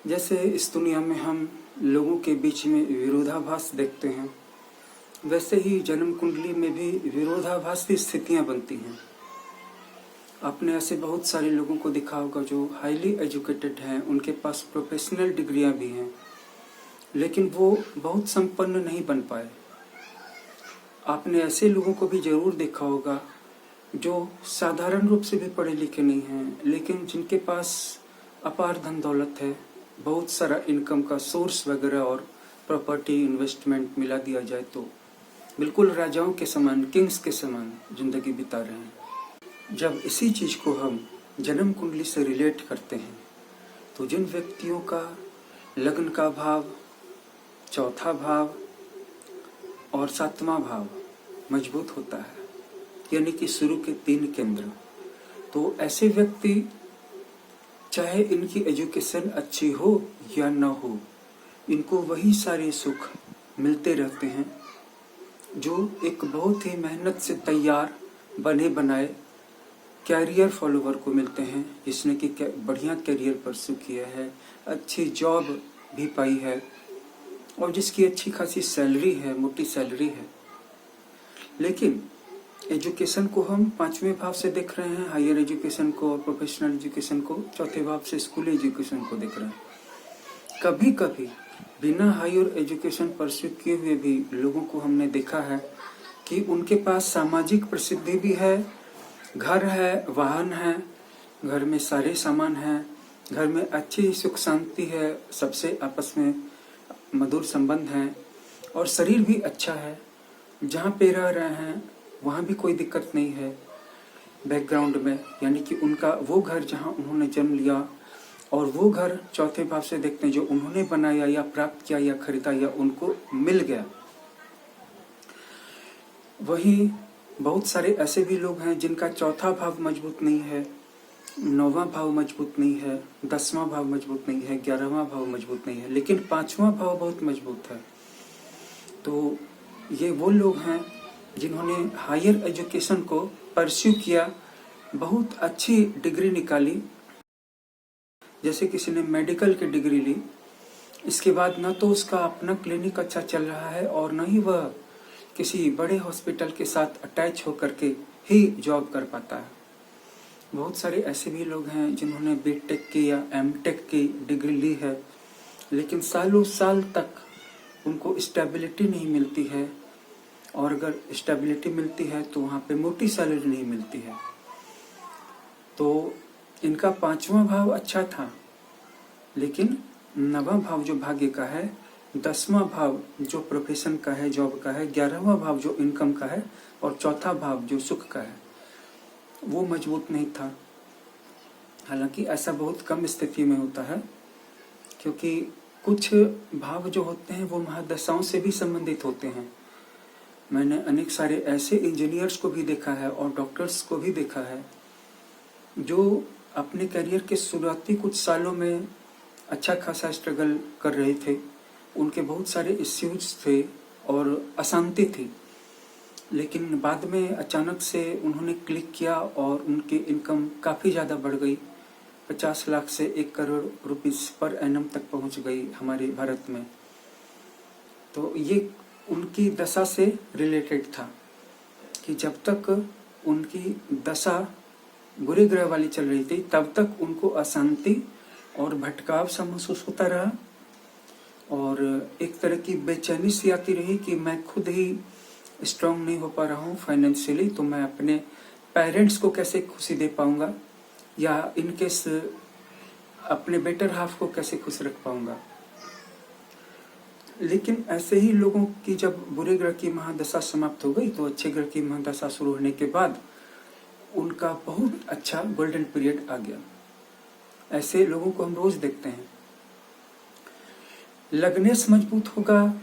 जैसे इस दुनिया में हम लोगों के बीच में विरोधाभास देखते हैं, वैसे ही जन्म कुंडली में भी विरोधाभास की स्थितियां बनती हैं। आपने ऐसे बहुत सारे लोगों को देखा होगा जो हाईली एजुकेटेड हैं, उनके पास प्रोफेशनल डिग्रियां भी हैं, लेकिन वो बहुत संपन्न नहीं बन पाए। आपने ऐसे लोगों को भी जरूर देखा होगा जो साधारण रूप से भी पढ़े लिखे नहीं हैं, लेकिन जिनके पास अपार धन दौलत है, बहुत सारा इनकम का सोर्स वगैरह और प्रॉपर्टी इन्वेस्टमेंट मिला दिया जाए तो बिल्कुल राजाओं के समान, किंग्स के समान जिंदगी बिता रहे हैं। जब इसी चीज को हम जन्म कुंडली से रिलेट करते हैं तो जिन व्यक्तियों का लग्न का भाव, चौथा भाव और सातवां भाव मजबूत होता है, यानी कि शुरू के 3 केंद्र, तो ऐसे व्यक्ति चाहे इनकी एजुकेशन अच्छी हो या न हो, इनको वही सारे सुख मिलते रहते हैं जो एक बहुत ही मेहनत से तैयार बने बनाए कैरियर फॉलोवर को मिलते हैं, जिसने कि बढ़िया कैरियर परस्यू किया है, अच्छी जॉब भी पाई है और जिसकी अच्छी खासी सैलरी है, मोटी सैलरी है। लेकिन एजुकेशन को हम 5वें भाव से देख रहे हैं, हायर एजुकेशन को और प्रोफेशनल एजुकेशन को 4थे भाव से स्कूल एजुकेशन को देख रहे हैं। कभी कभी बिना हायर एजुकेशन परस्यू किए हुए भी लोगों को हमने देखा है कि उनके पास सामाजिक प्रसिद्धि भी है, घर है, वाहन है, घर में सारे सामान हैं, घर में अच्छी सुख शांति है, सबसे आपस में मधुर संबंध है और शरीर भी अच्छा है। जहाँ पे रह रहे हैं वहाँ भी कोई दिक्कत नहीं है बैकग्राउंड में, यानी कि उनका वो घर जहाँ उन्होंने जन्म लिया और वो घर 4थे भाव से देखते हैं जो उन्होंने बनाया या प्राप्त किया या खरीदा या उनको मिल गया। वहीं बहुत सारे ऐसे भी लोग हैं जिनका 4था भाव मजबूत नहीं है, 9वां भाव मजबूत नहीं है, 10वां भाव मजबूत नहीं है, 11वां भाव मजबूत नहीं है, लेकिन 5वां भाव बहुत मजबूत है। तो ये वो लोग हैं जिन्होंने हायर एजुकेशन को परस्यू किया, बहुत अच्छी डिग्री निकाली, जैसे किसी ने मेडिकल की डिग्री ली, इसके बाद न तो उसका अपना क्लिनिक अच्छा चल रहा है और न ही वह किसी बड़े हॉस्पिटल के साथ अटैच होकर के ही जॉब कर पाता है। बहुत सारे ऐसे भी लोग हैं जिन्होंने बीटेक की या एमटेक की डिग्री ली है, लेकिन सालों साल तक उनको स्टेबिलिटी नहीं मिलती है, और अगर स्टेबिलिटी मिलती है तो वहाँ पे मोटी सैलरी नहीं मिलती है। तो इनका 5वां भाव अच्छा था, लेकिन 9वां भाव जो भाग्य का है, 10वां भाव जो प्रोफेशन का है, जॉब का है, 11वां भाव जो इनकम का है और 4था भाव जो सुख का है, वो मजबूत नहीं था। हालांकि ऐसा बहुत कम स्थिति में होता है, क्योंकि कुछ भाव जो होते हैं वो महादशाओं से भी संबंधित होते हैं। मैंने अनेक सारे ऐसे इंजीनियर्स को भी देखा है और डॉक्टर्स को भी देखा है जो अपने करियर के शुरुआती कुछ सालों में अच्छा खासा स्ट्रगल कर रहे थे, उनके बहुत सारे इश्यूज थे और अशांति थी, लेकिन बाद में अचानक से उन्होंने क्लिक किया और उनकी इनकम काफ़ी ज़्यादा बढ़ गई, 50 लाख से 1 करोड़ रुपीस पर एनम तक पहुंच गई हमारे भारत में। तो ये उनकी दशा से रिलेटेड था कि जब तक उनकी दशा बुरे ग्रह वाली चल रही थी तब तक उनको अशांति और भटकाव सा महसूस होता रहा और एक तरह की बेचैनी सी आती रही कि मैं खुद ही स्ट्रांग नहीं हो पा रहा हूँ फाइनेंशियली, तो मैं अपने पेरेंट्स को कैसे खुशी दे पाऊंगा या इनकेस अपने बेटर हाफ को कैसे खुश रख पाऊंगा। लेकिन ऐसे ही लोगों की जब बुरे ग्रह की महादशा समाप्त हो गई तो अच्छे ग्रह की महादशा शुरू होने के बाद उनका बहुत अच्छा गोल्डन पीरियड आ गया। ऐसे लोगों को हम रोज देखते हैं। लग्नेश मजबूत होगा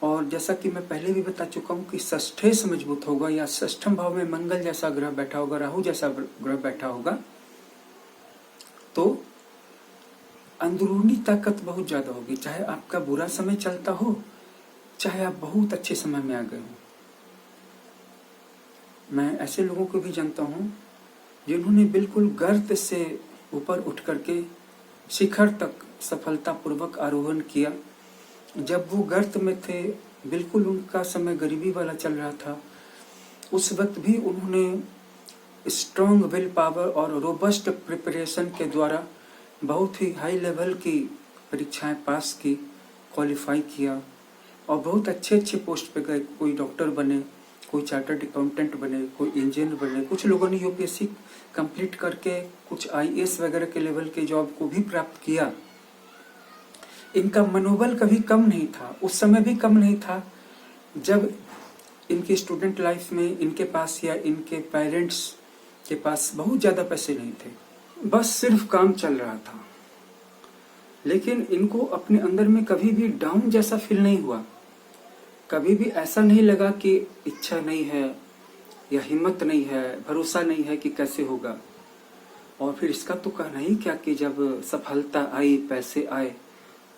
और जैसा कि मैं पहले भी बता चुका हूं कि षष्ठेश मजबूत होगा या षष्ठम भाव में मंगल जैसा ग्रह बैठा होगा, राहु जैसा ग्रह बैठा होगा, तो अंदरूनी ताकत बहुत ज्यादा होगी। चाहे आपका बुरा समय चलता हो, चाहे आप बहुत अच्छे समय में आ गए हो। मैं ऐसे लोगों को भी जानता हूं जिन्होंने बिल्कुल गर्त से ऊपर उठ करके शिखर तक सफलतापूर्वक आरोहण किया। जब वो गर्त में थे, बिल्कुल उनका समय गरीबी वाला चल रहा था, उस वक्त भी उन्होंने स्ट्रॉन्ग विल पावर और रोबस्ट प्रिपरेशन के द्वारा बहुत ही हाई लेवल की परीक्षाएं पास की, क्वालिफाई किया और बहुत अच्छे अच्छे पोस्ट पे गए। कोई डॉक्टर बने, कोई चार्टर्ड अकाउंटेंट बने, कोई इंजीनियर बने, कुछ लोगों ने यूपीएससी कंप्लीट करके कुछ आईएएस वगैरह के लेवल के जॉब को भी प्राप्त किया। इनका मनोबल कभी कम नहीं था, उस समय भी कम नहीं था जब इनकी स्टूडेंट लाइफ में इनके पास या इनके पेरेंट्स के पास बहुत ज़्यादा पैसे नहीं थे, बस सिर्फ काम चल रहा था। लेकिन इनको अपने अंदर में कभी भी डाउन जैसा फील नहीं हुआ, कभी भी ऐसा नहीं लगा कि इच्छा नहीं है या हिम्मत नहीं है, भरोसा नहीं है कि कैसे होगा। और फिर इसका तो कहना ही क्या कि जब सफलता आई, पैसे आए,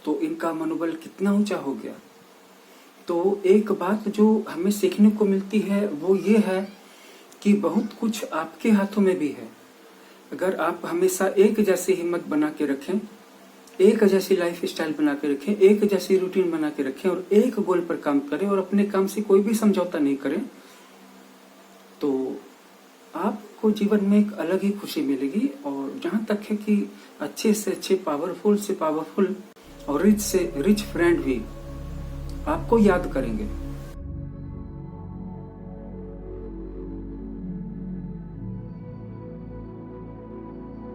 तो इनका मनोबल कितना ऊंचा हो गया। तो एक बात जो हमें सीखने को मिलती है वो ये है कि बहुत कुछ आपके हाथों में भी है। अगर आप हमेशा एक जैसी हिम्मत बना के रखें, एक जैसी लाइफ स्टाइल बना के रखें, एक जैसी रूटीन बना के रखें और एक गोल पर काम करें और अपने काम से कोई भी समझौता नहीं करें, तो आपको जीवन में एक अलग ही खुशी मिलेगी। और जहाँ तक है कि अच्छे से अच्छे, पावरफुल से पावरफुल और रिच से रिच फ्रेंड भी आपको याद करेंगे।